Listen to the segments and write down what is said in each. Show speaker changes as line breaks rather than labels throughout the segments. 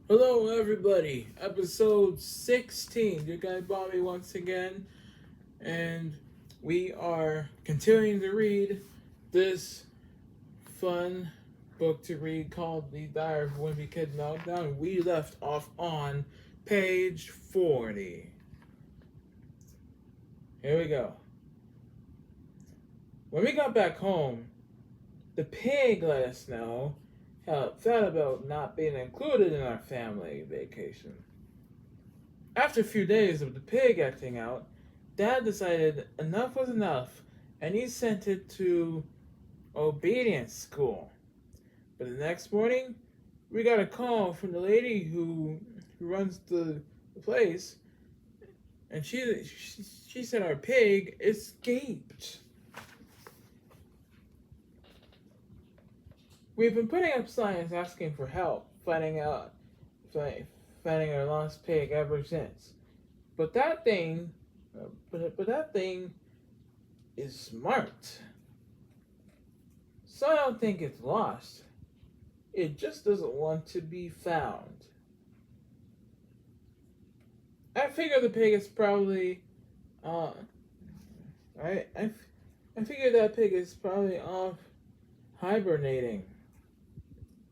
Hello, everybody. Episode 16. Your guy Bobby once again, and we are continuing to read this fun book to read called The Diary of a Wimpy Kid Meltdown. We left off on page 40. Here we go. When we got back home, the pig let us know how upset about not being included in our family vacation. After a few days of the pig acting out, Dad decided enough was enough and he sent it to obedience school. But the next morning, we got a call from the lady who runs the place, and she said our pig escaped. We've been putting up signs asking for help, finding our lost pig ever since. But that thing, but that thing is smart. So I don't think it's lost. It just doesn't want to be found. I figure the pig is probably, I figure that pig is probably off hibernating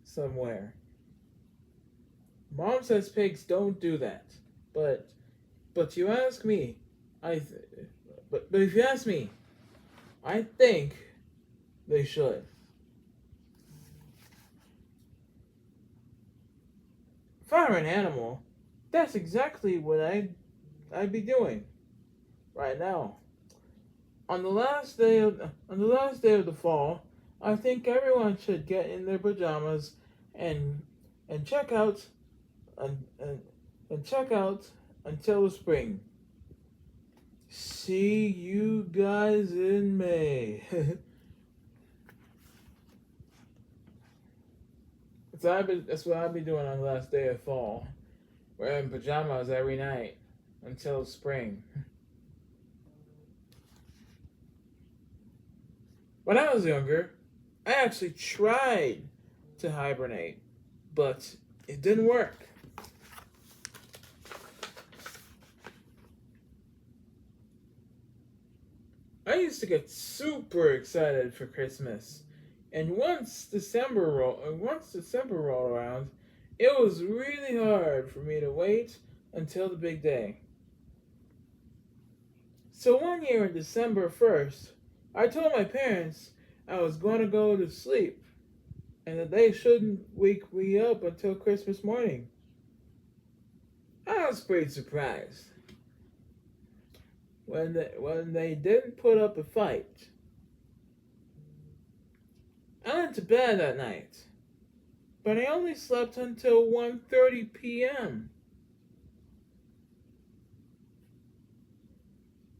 somewhere. Mom says pigs don't do that, but you ask me, but if you ask me, I think they should. If I were an animal, that's exactly what I'd be doing right now. On the last day of the fall, I think everyone should get in their pajamas and check out and check out until the spring. See you guys in May. That's what I'll be doing on the last day of fall. Wearing pajamas every night until spring. When I was younger, I actually tried to hibernate, but it didn't work. I used to get super excited for Christmas, and once December rolled around, it was really hard for me to wait until the big day. So one year on December 1st, I told my parents I was going to go to sleep and that they shouldn't wake me up until Christmas morning. I was pretty surprised when they didn't put up a fight. I went to bed that night, but I only slept until 1:30 p.m.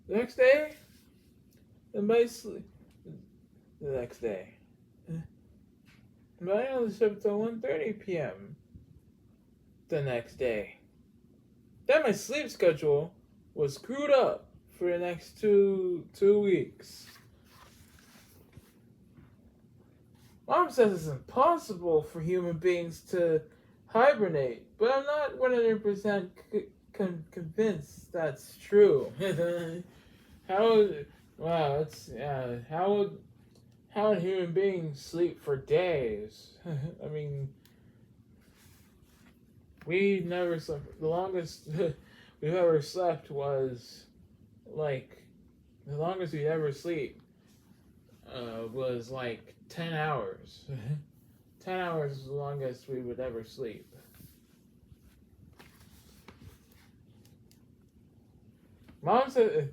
The next day, the next day, but I only slept until 1:30 p.m. the next day. Then my sleep schedule was screwed up for the next two weeks. Mom says it's impossible for human beings to hibernate, but I'm not 100% convinced that's true. How would human beings sleep for days? I mean, we never slept. The longest we've ever slept was the longest we'd ever sleep was 10 hours. 10 hours is the longest we would ever sleep. Mom said,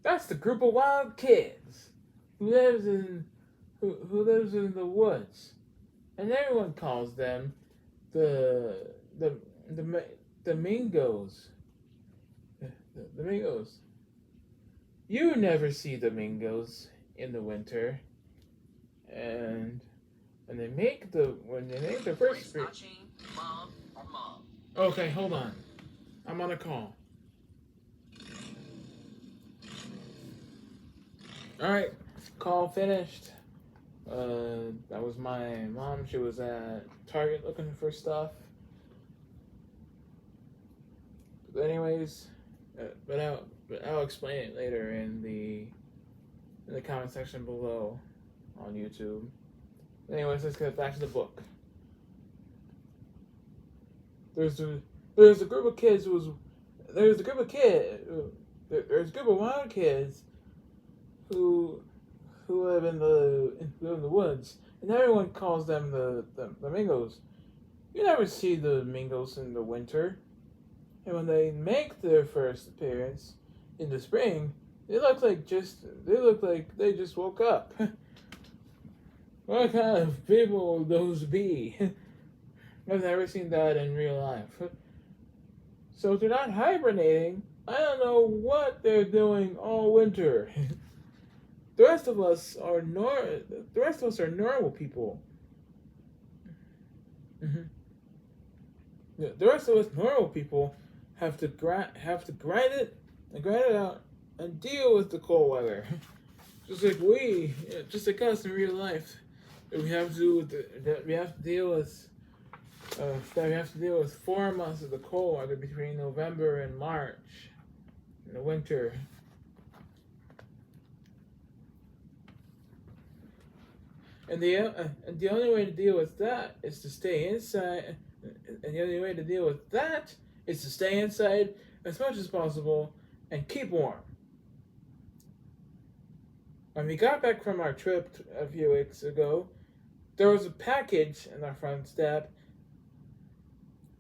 that's the group of wild kids who lives in the woods, and everyone calls them the Mingos. The Mingos. You never see the Mingos in the winter, and when they make the first. Okay, hold on. I'm on a call. Alright, call finished. That was my mom. She was at Target looking for stuff. But anyways, I'll explain it later in the comment section below on YouTube. Anyways, let's get back to the book. There's a group of kids there's a group of wild kids who live in the woods, and everyone calls them the Mingos. You never see the Mingos in the winter, and when they make their first appearance in the spring, they look like they just woke up. What kind of people would those be? I've never seen that in real life. So if they're not hibernating, I don't know what they're doing all winter. The rest of us are normal people. Mm-hmm. The rest of us normal people have to grind it out and deal with the cold weather. Just like us in real life, we have to deal with 4 months of the cold weather between November and March in the winter. And the only way to deal with that is to stay inside. And the only way to deal with that is to stay inside as much as possible and keep warm. When we got back from our trip a few weeks ago, there was a package in our front step.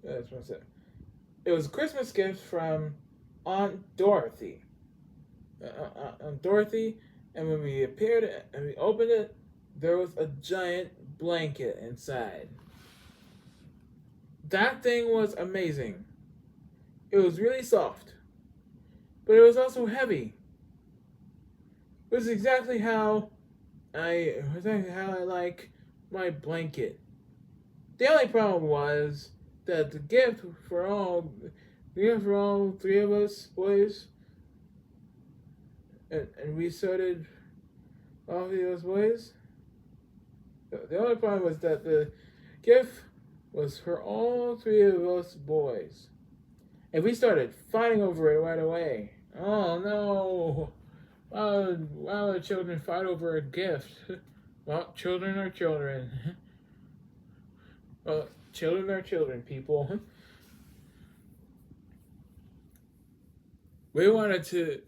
It was a Christmas gift from Aunt Dorothy. Aunt Dorothy, and when we opened it, there was a giant blanket inside. That thing was amazing. It was really soft, but it was also heavy. It was exactly how I like my blanket. The only problem was that the gift for all 3 of us boys, and we started all 3 of us boys. The only problem was that the gift was for all 3 of us boys, and we started fighting over it right away. Oh no! Why would children fight over a gift? Well, children are children. Well, children are children, people. We wanted to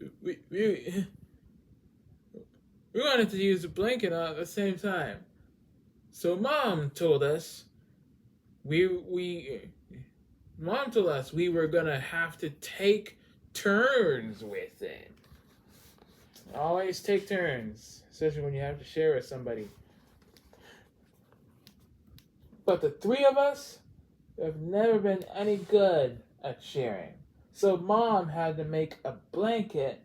use a blanket at the same time. So Mom told us we were gonna have to take turns with it. Always take turns, especially when you have to share with somebody. But the 3 of us have never been any good at sharing. So Mom had to make a blanket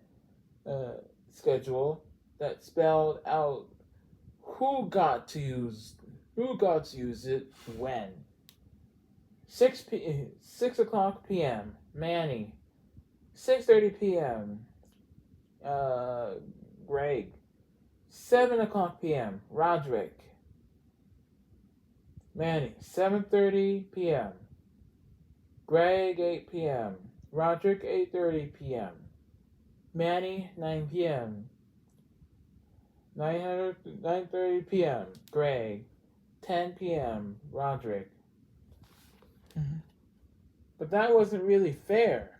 schedule that spelled out who got to use it when. 6 o'clock p.m. Manny. 6:30 p.m. Greg. 7 o'clock p.m. Roderick. Manny. 7:30 p.m. Greg. 8 p.m. Roderick. 8:30 p.m. Manny. 9 p.m. 9:30 p.m. Greg. 10 p.m. Roderick. But that wasn't really fair.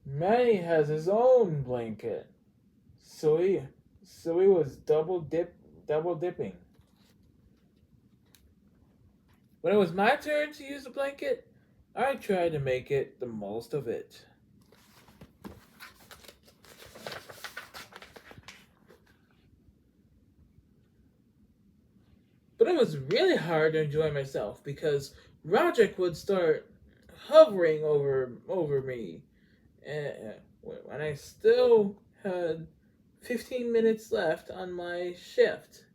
Manny has his own blanket, so he was double dipping. When it was my turn to use the blanket, I tried to make it the most of it. But it was really hard to enjoy myself because Roderick would start hovering over me, and when I still had 15 minutes left on my shift.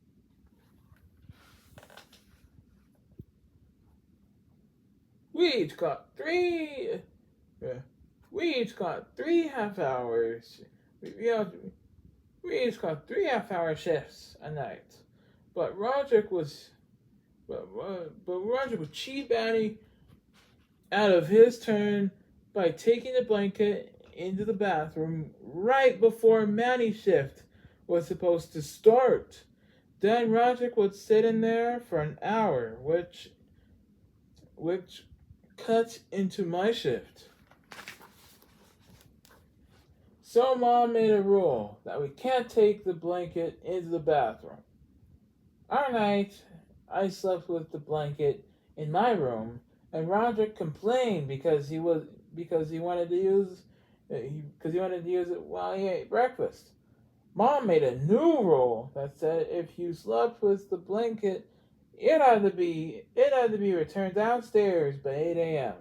We each got 3 half hours. We each got 3 half-hour shifts a night. But Roderick was, but Roderick was cheat Annie out of his turn by taking the blanket into the bathroom right before Manny's shift was supposed to start. Then Roderick would sit in there for an hour, which cut into my shift. So Mom made a rule that we can't take the blanket into the bathroom. Our night, I slept with the blanket in my room, and Roderick complained because he wanted to use it while he ate breakfast. Mom made a new rule that said if you slept with the blanket, it had to be returned downstairs by 8 a.m.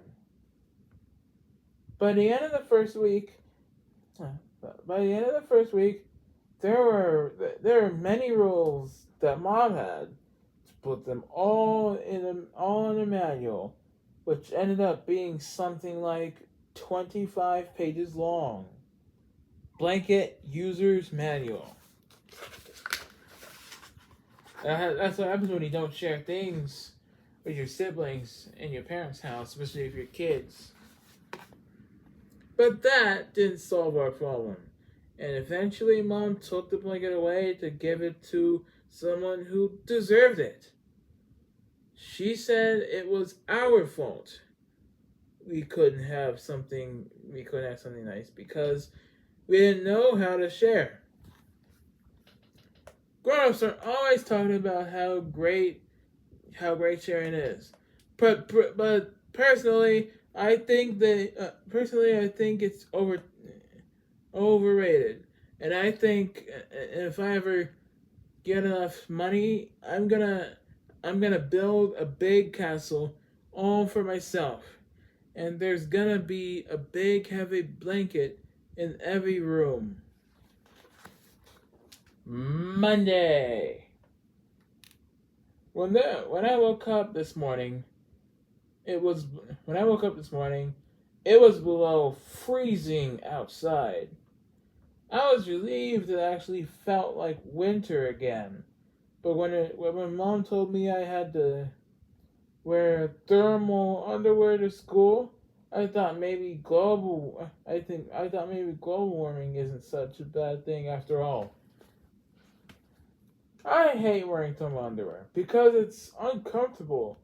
By the end of the first week, there were many rules that Mom had to put them all in a manual, which ended up being something like 25 pages long. Blanket User's Manual. That's what happens when you don't share things with your siblings in your parents' house, especially if you're kids. But that didn't solve our problem. And eventually Mom took the blanket away to give it to someone who deserved it. She said it was our fault. We couldn't have something nice because we didn't know how to share. Grown-ups are always talking about how great sharing is. But personally, I think it's overrated. And I think if I ever get enough money, I'm gonna build a big castle all for myself. And there's gonna be a big heavy blanket in every room. Monday. When I woke up this morning, it was below freezing outside. I was relieved it actually felt like winter again. But when Mom told me I had to wear thermal underwear to school, I thought maybe global warming isn't such a bad thing after all. I hate wearing thermal underwear because it's uncomfortable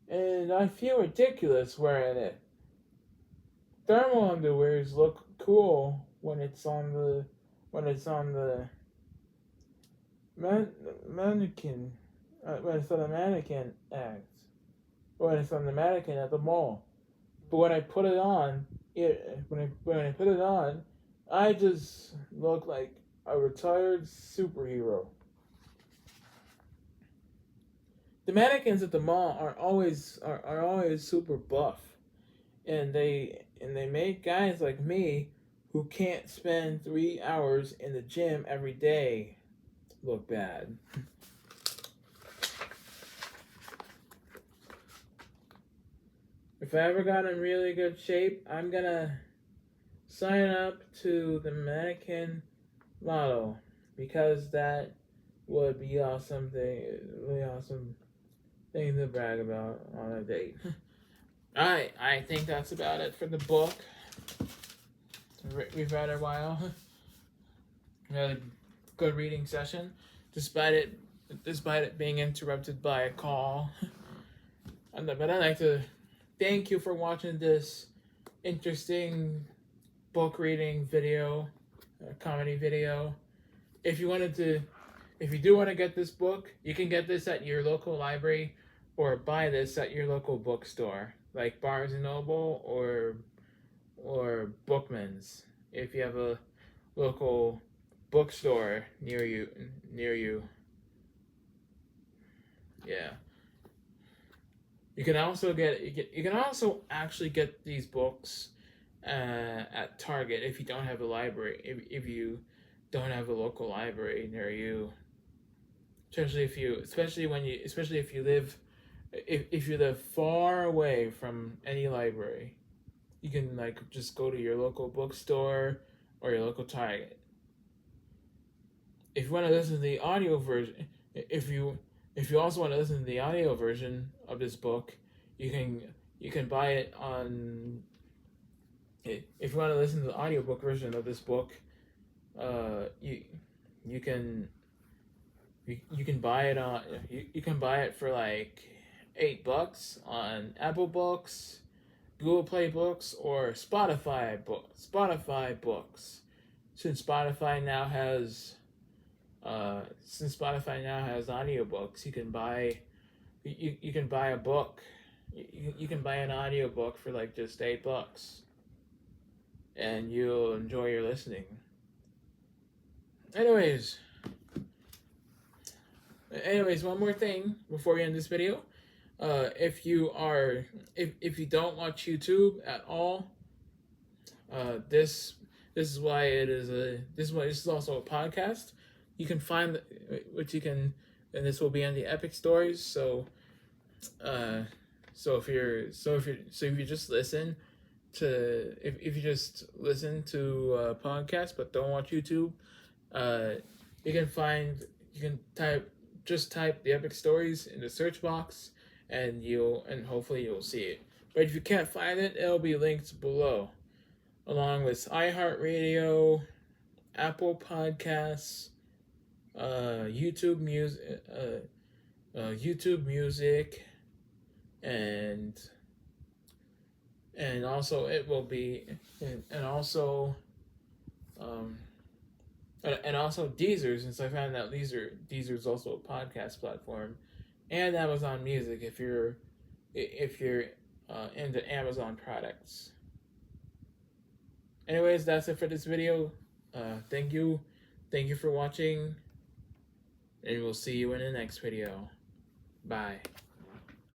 and I feel ridiculous wearing it. Thermal underwears look cool when it's on the mannequin when it's on the mannequin act, or when it's on the mannequin at the mall. But when I put it on, I just look like a retired superhero. The mannequins at the mall are always super buff, and they make guys like me who can't spend 3 hours in the gym every day look bad. If I ever got in really good shape, I'm gonna sign up to the mannequin model because that would be really awesome thing to brag about on a date. Alright, I think that's about it for the book. We've read a while. We had a good reading session, despite it being interrupted by a call. But I'd like to thank you for watching this interesting book reading video, comedy video. If you do want to get this book, you can get this at your local library or buy this at your local bookstore, like Barnes and Noble or Bookman's, if you have a local bookstore near you. Yeah. You can also actually get these books at Target if you don't have a library. If you don't have a local library near you, especially if you live far away from any library, you can just go to your local bookstore or your local Target. If you want to listen to the audio version, if you If you also want to listen to the audio version of this book, you can buy it on. If you want to listen to the audiobook version of this book, you you can you can buy it on you can buy it for like $8 on Apple Books, Google Play Books, or Spotify Books. Since Spotify now has audiobooks, you can buy a book. You can buy an audiobook for like just $8, and you'll enjoy your listening. Anyways, one more thing before we end this video. If you don't watch YouTube at all, this is why this is also a podcast. You can find and this will be on the Epic Stories. So if you just listen to if you just listen to podcasts but don't watch YouTube, you can type the Epic Stories in the search box, and hopefully you'll see it. But if you can't find it, it'll be linked below, along with iHeartRadio, Apple Podcasts, YouTube Music, and also it will be and also Deezer, since I found out Deezer is also a podcast platform, and Amazon Music if you're into Amazon products. Anyways, that's it for this video. Thank you for watching, and we'll see you in the next video. Bye.